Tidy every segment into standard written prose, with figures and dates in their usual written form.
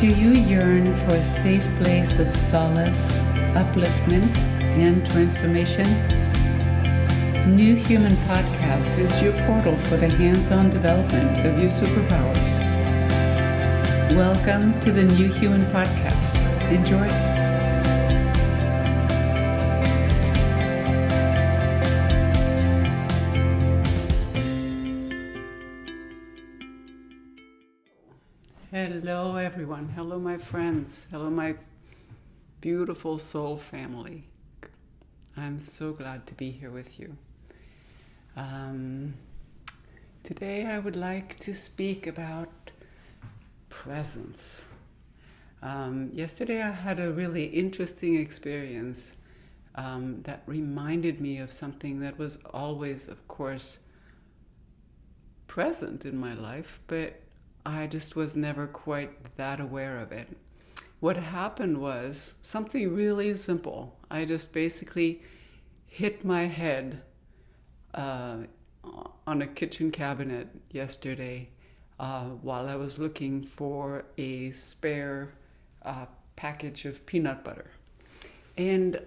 Do you yearn for a safe place of solace, upliftment, and transformation? New Human Podcast is your portal for the hands-on development of your superpowers. Welcome to the New Human Podcast. Enjoy. Hello everyone. Hello my friends. Hello my beautiful soul family. I'm so glad to be here with you. Today I would like to speak about presence. Yesterday I had a really interesting experience that reminded me of something that was always, of course, present in my life, but I just was never quite that aware of it. What happened was something really simple. I just basically hit my head on a kitchen cabinet yesterday while I was looking for a spare package of peanut butter. And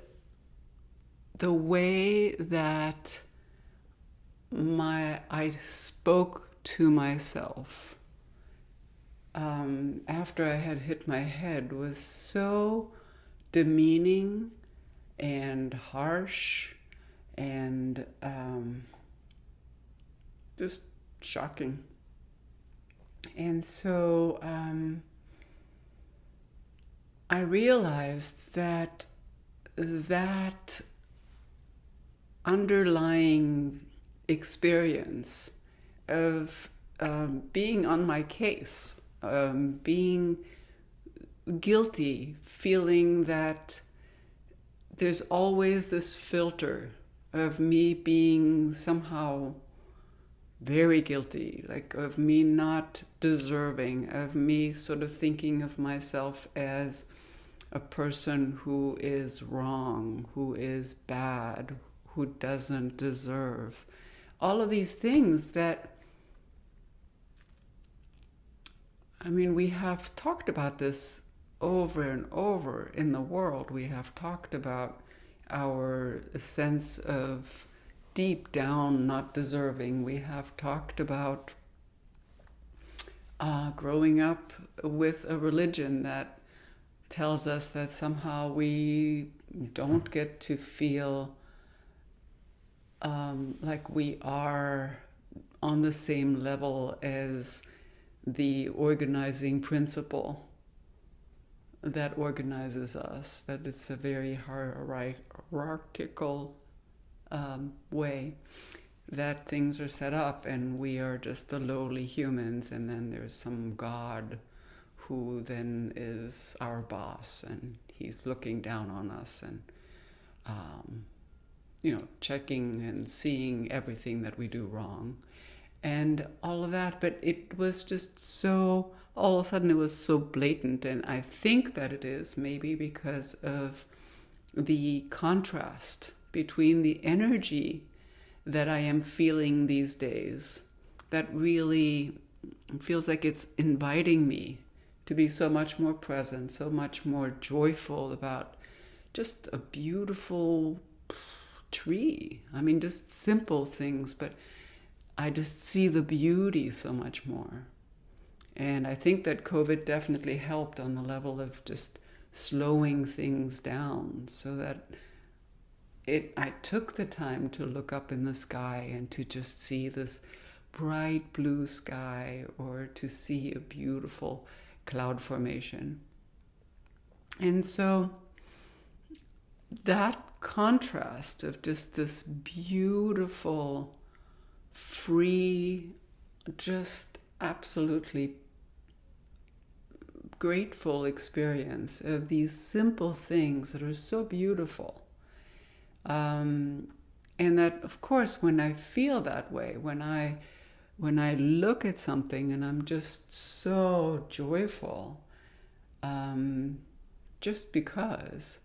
the way that I spoke to myself after I had hit my head was so demeaning and harsh and just shocking. And so I realized that underlying experience of being on my case, being guilty, feeling that there's always this filter of me being somehow very guilty, like of me not deserving, of me sort of thinking of myself as a person who is wrong, who is bad, who doesn't deserve. All of these things that we have talked about this over and over in the world. We have talked about our sense of deep down not deserving. We have talked about growing up with a religion that tells us that somehow we don't get to feel like we are on the same level as the organizing principle that organizes us, that it's a very hierarchical way that things are set up, and we are just the lowly humans, and then there's some God who then is our boss, and he's looking down on us and checking and seeing everything that we do wrong and all of that. But it was just so, all of a sudden it was so blatant, and I think that it is maybe because of the contrast between the energy that I am feeling these days that really feels like it's inviting me to be so much more present, so much more joyful about just a beautiful tree. Just simple things, but I just see the beauty so much more. And I think that COVID definitely helped on the level of just slowing things down, so that I took the time to look up in the sky and to just see this bright blue sky, or to see a beautiful cloud formation. And so that contrast of just this beautiful, free, just absolutely grateful experience of these simple things that are so beautiful. And that, of course, when I feel that way, when I look at something and I'm just so joyful, just because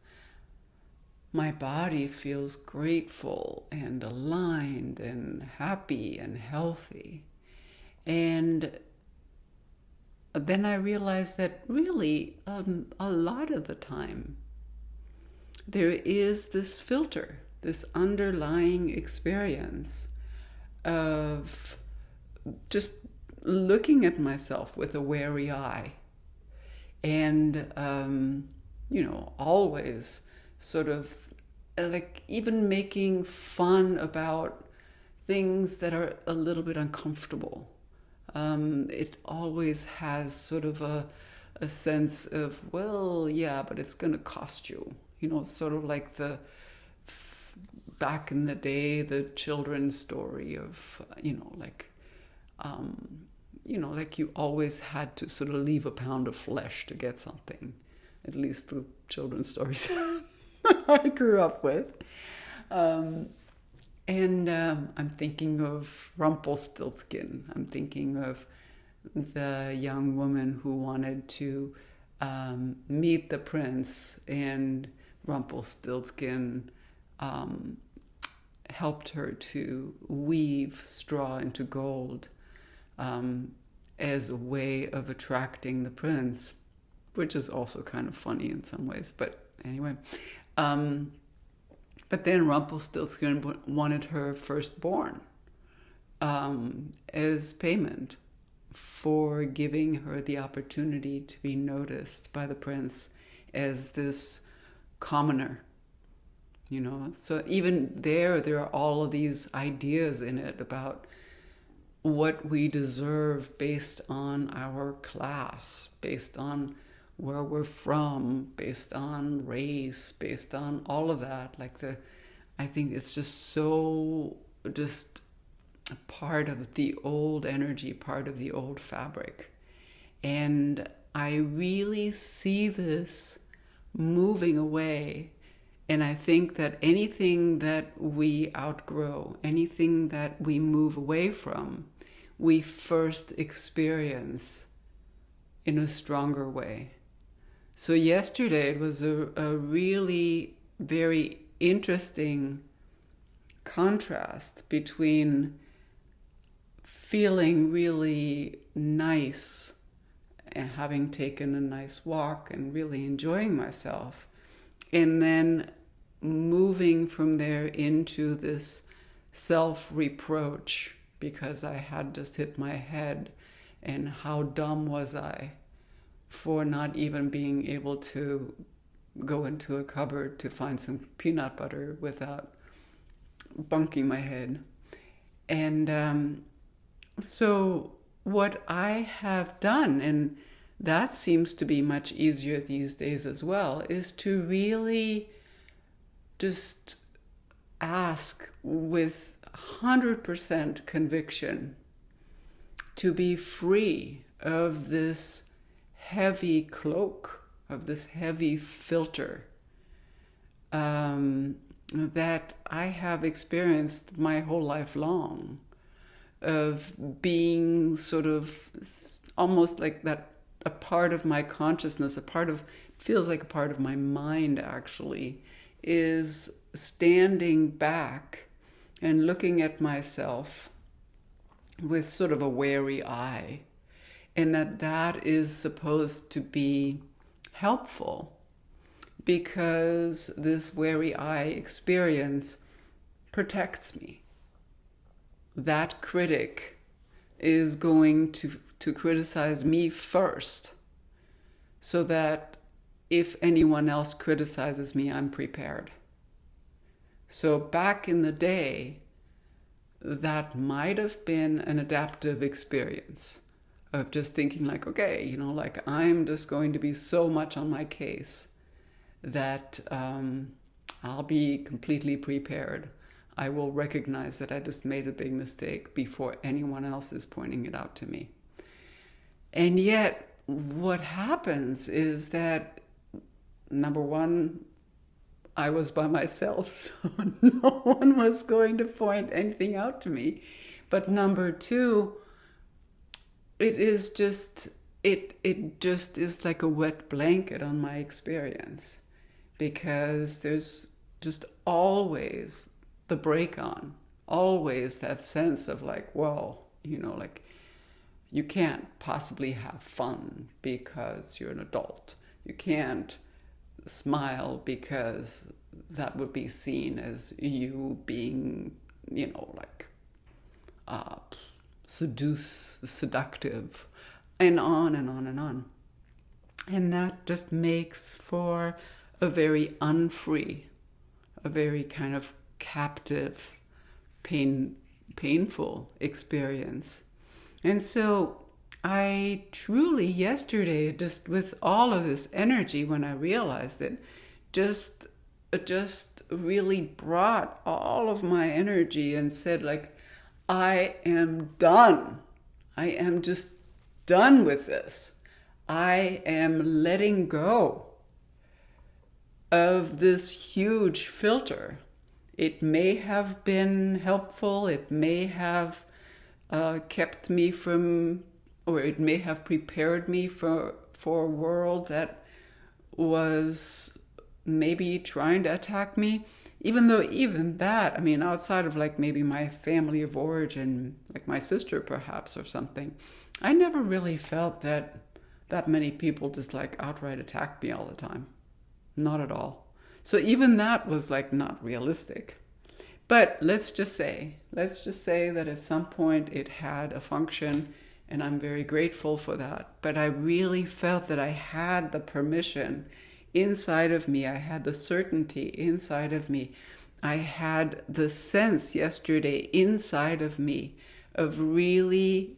my body feels grateful and aligned and happy and healthy. And then I realized that really a lot of the time there is this filter, this underlying experience of just looking at myself with a wary eye and, always sort of like even making fun about things that are a little bit uncomfortable. It always has sort of a sense of, well, yeah, but it's going to cost you. Sort of like back in the day, the children's story of, like you always had to sort of leave a pound of flesh to get something. At least the children's stories I grew up with. I'm thinking of Rumpelstiltskin. I'm thinking of the young woman who wanted to meet the prince, and Rumpelstiltskin helped her to weave straw into gold as a way of attracting the prince, which is also kind of funny in some ways. But anyway, but then Rumpelstiltskin wanted her firstborn as payment for giving her the opportunity to be noticed by the prince as this commoner. So even there are all of these ideas in it about what we deserve based on our class, based on where we're from, based on race, based on all of that. I think it's just so just a part of the old energy, part of the old fabric. And I really see this moving away. And I think that anything that we outgrow, anything that we move away from, we first experience in a stronger way. So yesterday it was a really very interesting contrast between feeling really nice and having taken a nice walk and really enjoying myself, and then moving from there into this self-reproach because I had just hit my head, and how dumb was I for not even being able to go into a cupboard to find some peanut butter without bunking my head. And so what I have done, and that seems to be much easier these days as well, is to really just ask with 100% conviction to be free of this heavy cloak, of this heavy filter that I have experienced my whole life long, of being sort of almost like that, a part of my consciousness, feels like a part of my mind actually, is standing back and looking at myself with sort of a wary eye, and that is supposed to be helpful because this wary eye experience protects me. That critic is going to criticize me first, so that if anyone else criticizes me, I'm prepared. So back in the day, that might have been an adaptive experience of just thinking like, okay, like I'm just going to be so much on my case that I'll be completely prepared. I will recognize that I just made a big mistake before anyone else is pointing it out to me. And yet, what happens is that, number one, I was by myself, so no one was going to point anything out to me. But number two, it just is like a wet blanket on my experience, because there's just always the break on, always that sense of like, well, like You can't possibly have fun because you're an adult. You can't smile because that would be seen as you being, like seductive, and on and on and on. And that just makes for a very unfree, a very kind of captive, painful experience. And so I truly yesterday, just with all of this energy, when I realized it, just really brought all of my energy and said, like, I am done. I am just done with this. I am letting go of this huge filter. It may have been helpful. It may have kept me from, or it may have prepared me for a world that was maybe trying to attack me. Even though even that, I mean, outside of like maybe my family of origin, like my sister perhaps or something, I never really felt that many people just like outright attacked me all the time. Not at all. So even that was like not realistic. But let's just say that at some point it had a function, and I'm very grateful for that. But I really felt that I had the permission inside of me. I had the certainty inside of me. I had the sense yesterday inside of me of really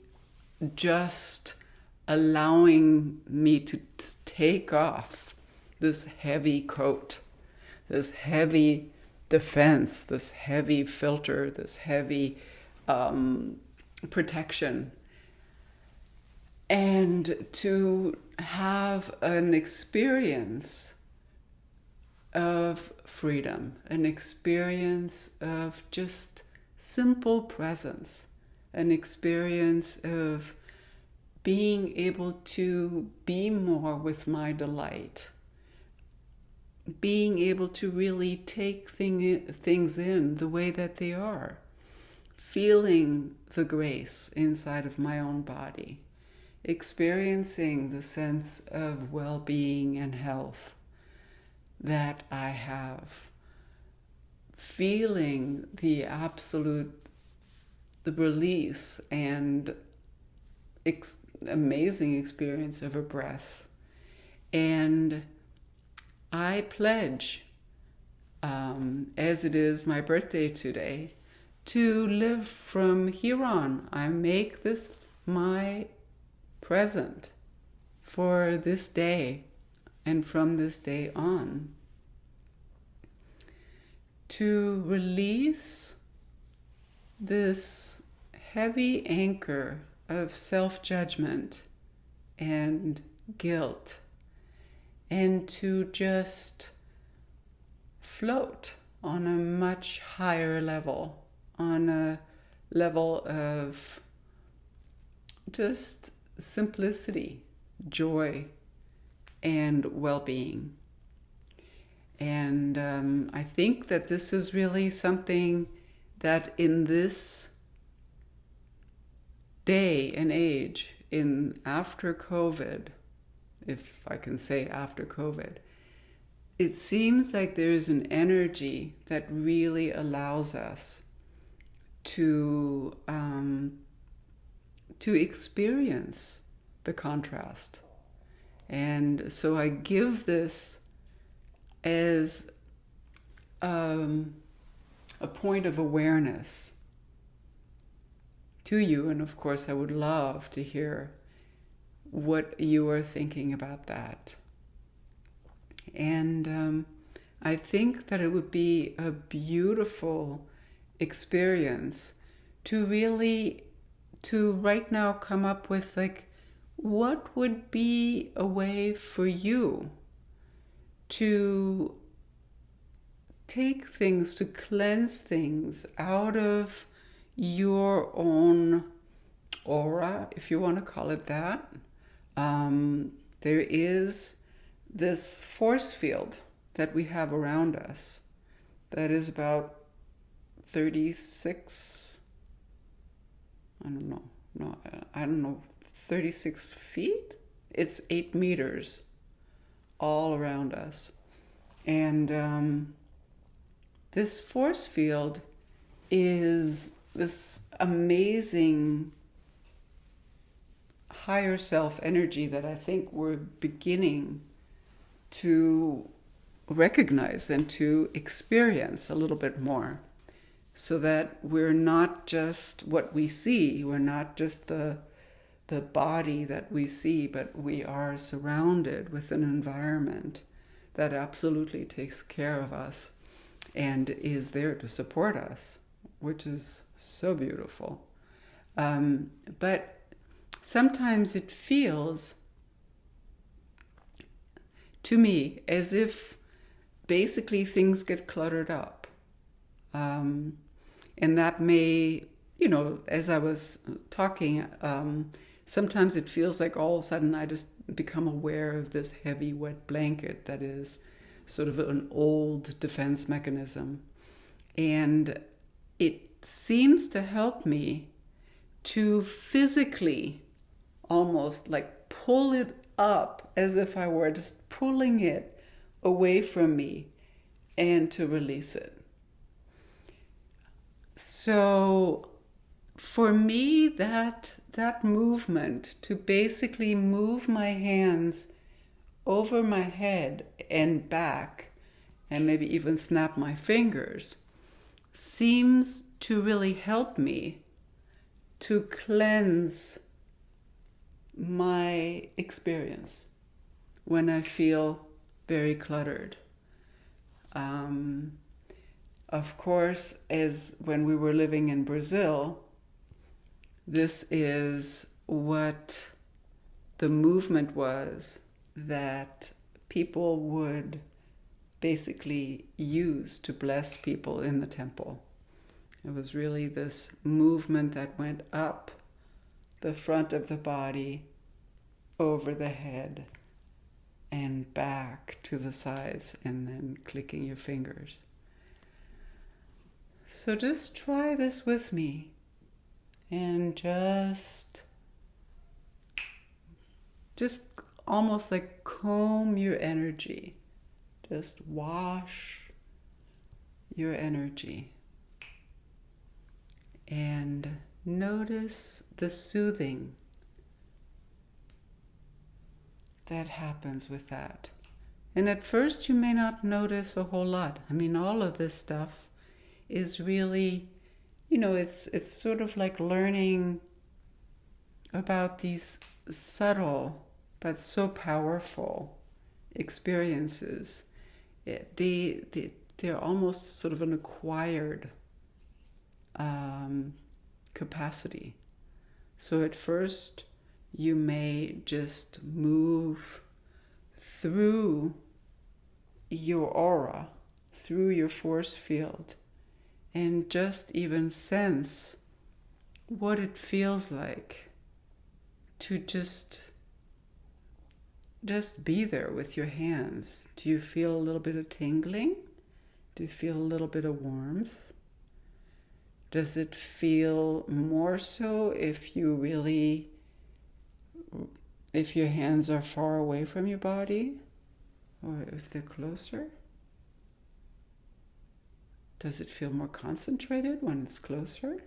just allowing me to take off this heavy coat, this heavy defense, this heavy filter, this heavy protection, and to have an experience of freedom, an experience of just simple presence, an experience of being able to be more with my delight, being able to really take things in the way that they are, feeling the grace inside of my own body, experiencing the sense of well-being and health that I have, feeling the release and amazing experience of a breath. And I pledge, as it is my birthday today, to live from here on. I make this my present for this day and from this day on, to release this heavy anchor of self-judgment and guilt, and to just float on a much higher level, on a level of just simplicity, joy, and well-being. And I think that this is really something that in this day and age, in after COVID, if I can say after COVID, it seems like there's an energy that really allows us to experience the contrast. And so I give this as a point of awareness to you. And of course, I would love to hear what you are thinking about that. And I think that it would be a beautiful experience to really, to right now come up with like, what would be a way for you to take things, to cleanse things out of your own aura, if you want to call it that. There is this force field that we have around us that is about 36, I don't know, 36 feet. It's 8 meters all around us. And this force field is this amazing higher self energy that I think we're beginning to recognize and to experience a little bit more, so that we're not just what we see, we're not just the body that we see, but we are surrounded with an environment that absolutely takes care of us and is there to support us, which is so beautiful. But sometimes it feels to me as if basically things get cluttered up. And that may, as I was talking, sometimes it feels like all of a sudden I just become aware of this heavy, wet blanket that is sort of an old defense mechanism. And it seems to help me to physically almost like pull it up as if I were just pulling it away from me and to release it. So for me, that movement to basically move my hands over my head and back and maybe even snap my fingers seems to really help me to cleanse my experience when I feel very cluttered. Of course, as when we were living in Brazil, this is what the movement was that people would basically use to bless people in the temple. It was really this movement that went up the front of the body, over the head, and back to the sides, and then clicking your fingers. So just try this with me and just almost like comb your energy. Just wash your energy and notice the soothing that happens with that. And at first you may not notice a whole lot. I mean, all of this stuff is really, it's sort of like learning about these subtle but so powerful experiences. They're almost sort of an acquired capacity. So at first you may just move through your aura, through your force field, and just even sense what it feels like to just be there with your hands. Do you feel a little bit of tingling? Do you feel a little bit of warmth? Does it feel more so if your hands are far away from your body, or if they're closer? Does it feel more concentrated when it's closer?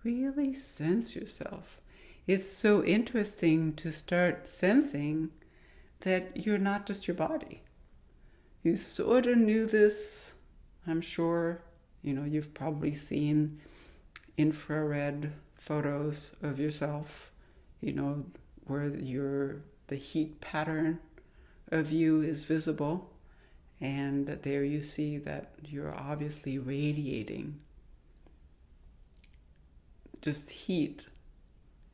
Really sense yourself. It's so interesting to start sensing that you're not just your body. You sort of knew this, I'm sure. You've probably seen infrared photos of yourself, where the heat pattern of you is visible. And there you see that you're obviously radiating just heat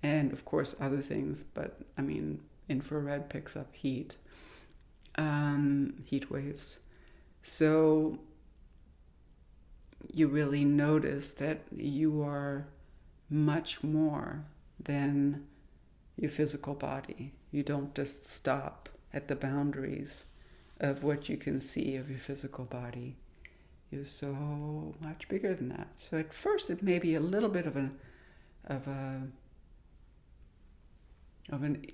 and, of course, other things. But, infrared picks up heat waves. So you really notice that you are much more than your physical body. You don't just stop at the boundaries of what you can see of your physical body. You're so much bigger than that. So at first it may be a little bit of a of an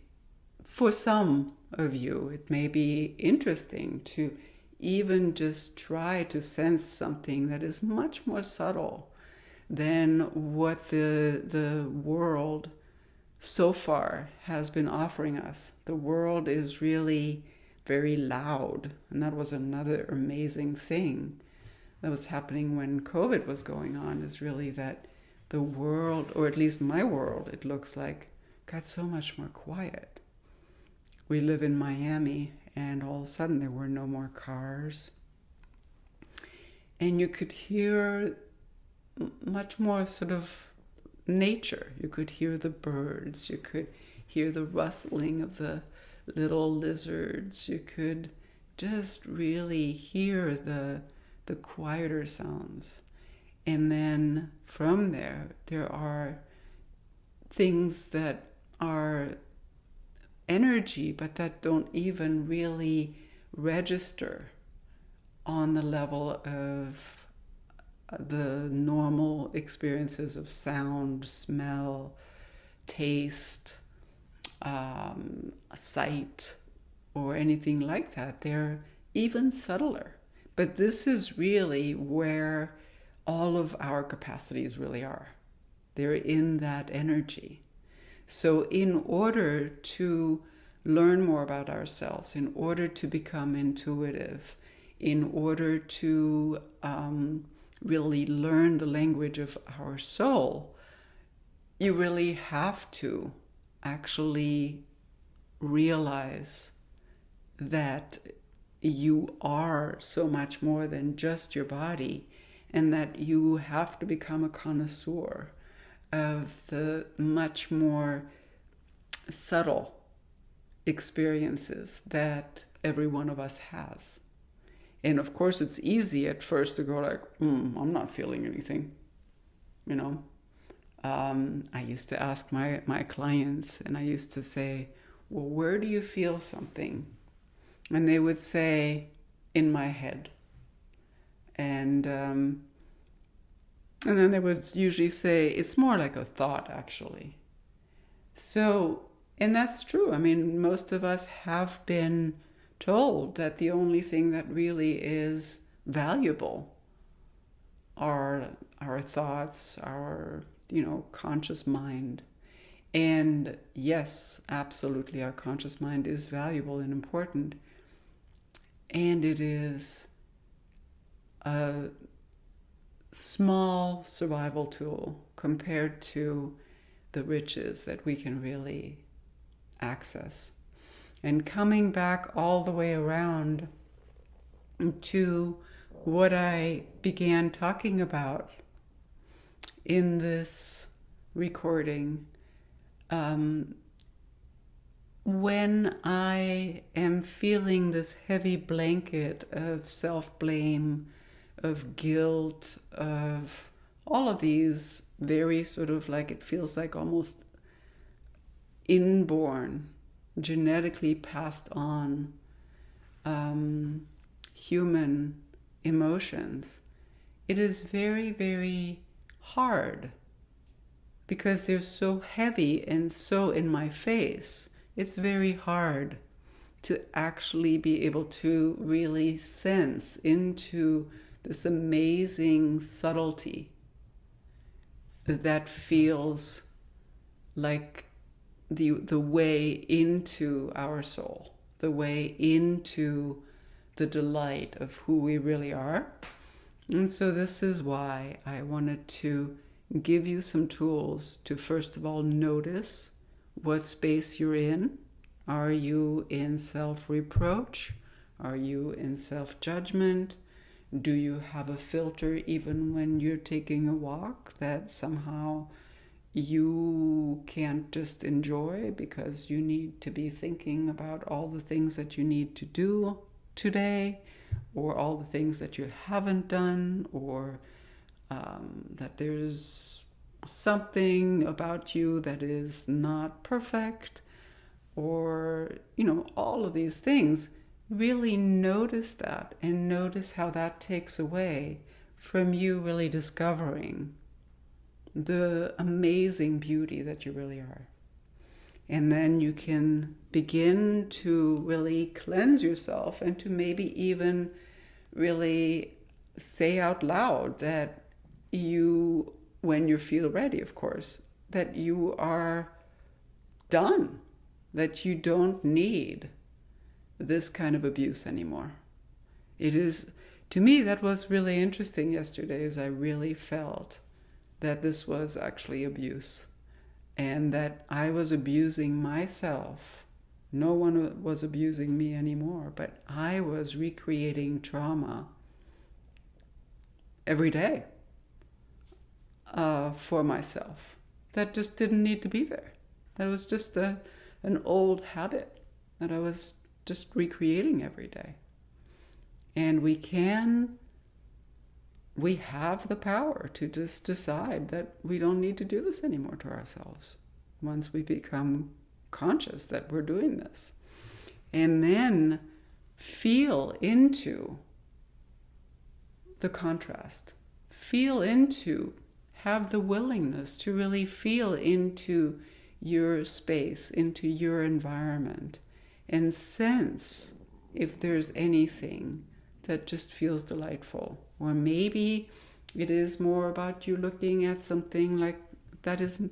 for some of you, it may be interesting to even just try to sense something that is much more subtle than what the world so far has been offering us. The world is really very loud, and that was another amazing thing that was happening when COVID was going on, is really that the world, or at least my world, it looks like, got so much more quiet. We live in Miami, and all of a sudden there were no more cars. And you could hear much more sort of nature. You could hear the birds. You could hear the rustling of the little lizards. You could just really hear the quieter sounds. And then from there are things that are energy, but that don't even really register on the level of the normal experiences of sound, smell, taste, sight, or anything like that. They're even subtler. But this is really where all of our capacities really are. They're in that energy. So in order to learn more about ourselves, in order to become intuitive, in order to really learn the language of our soul, you really have to actually realize that you are so much more than just your body, and that you have to become a connoisseur of the much more subtle experiences that every one of us has. And of course, it's easy at first to go like, I'm not feeling anything, you know. I used to ask my clients, and I used to say, well, where do you feel something? And they would say, in my head. And then they would usually say, it's more like a thought, actually. So, and that's true. I mean, most of us have been told that the only thing that really is valuable are our thoughts, our, conscious mind. And yes, absolutely, our conscious mind is valuable and important. And it is a small survival tool compared to the riches that we can really access. And coming back all the way around to what I began talking about in this recording, when I am feeling this heavy blanket of self-blame, of guilt, of all of these very sort of like, it feels like almost inborn, genetically passed on human emotions, it is very, very hard because they're so heavy and so in my face. It's very hard to actually be able to really sense into this amazing subtlety that feels like the way into our soul, the way into the delight of who we really are. And so this is why I wanted to give you some tools to, first of all, notice what space you're in. Are you in self-reproach? Are you in self-judgment? Do you have a filter even when you're taking a walk that somehow you can't just enjoy because you need to be thinking about all the things that you need to do today, or all the things that you haven't done, or that there's something about you that is not perfect, or, all of these things. Really notice that, and notice how that takes away from you really discovering the amazing beauty that you really are. And then you can begin to really cleanse yourself and to maybe even really say out loud that you, when you feel ready, of course, that you are done, that you don't need this kind of abuse anymore. It is, to me, that was really interesting yesterday, as I really felt that this was actually abuse and that I was abusing myself. No one was abusing me anymore, but I was recreating trauma every day for myself. That just didn't need to be there. That was just an old habit that I was just recreating every day. And we have the power to just decide that we don't need to do this anymore to ourselves once we become conscious that we're doing this. And then feel into the contrast. Feel into, have the willingness to really feel into your space, into your environment, and sense if there's anything that just feels delightful. Or maybe it is more about you looking at something like that is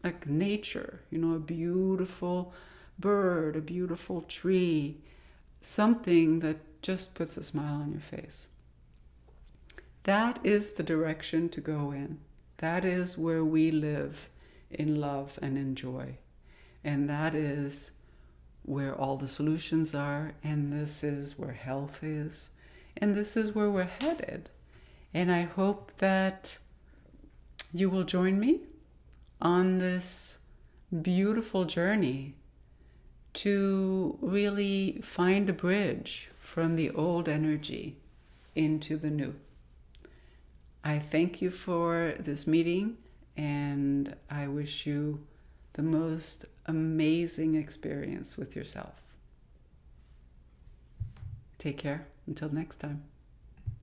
like nature, a beautiful bird, a beautiful tree, something that just puts a smile on your face. That is the direction to go in. That is where we live in love and in joy. And that is where all the solutions are, and this is where health is, and this is where we're headed. And I hope that you will join me on this beautiful journey to really find a bridge from the old energy into the new. I thank you for this meeting, and I wish you the most amazing experience with yourself. Take care. Until next time.